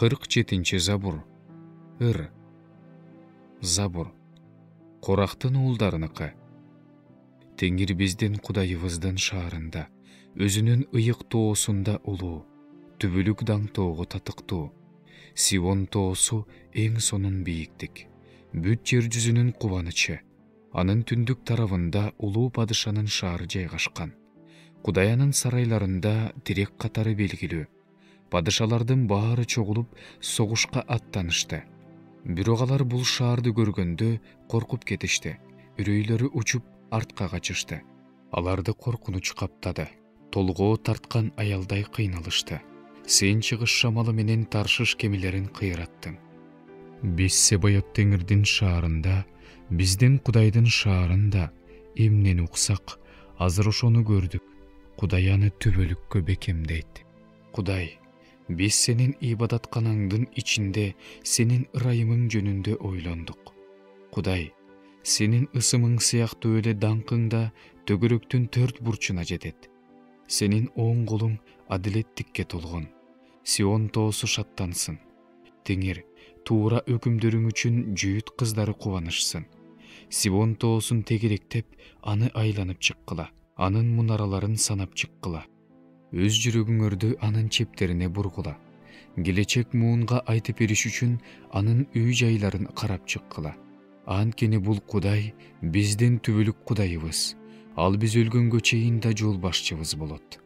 47 Забур. Ыр. Забур. Корактын уулдарыныкы. Теңир биздин Кудайыбыздын шаарында, өзүнүн ыйык тоосунда улуу, түбүлүк даң тоого татыктуу. Сион тоосу эң сонун бийиктик. Бүт жер жүзүнүн кубанычы. Анын түндүк тарабында улуу падышанын шаары жайгашкан. Кудайанын сарайларында тирек катары белгилүү. Падышалардын баары чогулуп согушка аттанышты. Бирок алар бул шаарды көргөндө коркуп кетишти. Үрөйлөрү учуп артка качышты. Аларды коркунуч каптады. Толгоо тарткан аялдай кыйналышты. Сен чыгыш шамалы менен таршыш кемелерин кыйраттың. Биз Себайот теңирдин шаарында, биздин Кудайдын шаарында эмнени уксак, азыр ошону көрдүк. Кудай аны түбөлүккө бекемдейт. Кудай, биз сенин ибадатканаңдын ичинде сенин ырайымың жөнүндө ойлондук. Кудай, сенин ысымың сыяктуу эле даңкың да төгөрөктүн төрт бурчуна жетет. Сенин оң колуң адилеттикке толгон. Сион тоосу шаттансын. Теңир, туура өкүмдөрүң үчүн жүйүт кыздары кубанышсын. Сион тоосун тегеректеп, аны айланып чыккыла. Анын мунараларын санап чыккыла. Өз жүрөгүңөрдү анын чептерине бургула. Келечек муунга айтып бериш үчүн анын үй жайларын карап чыккыла. Анткени бул Кудай биздин түбөлүк Кудайыбыз. Ал биз өлгөнгө чейин да жол башчыбыз болот.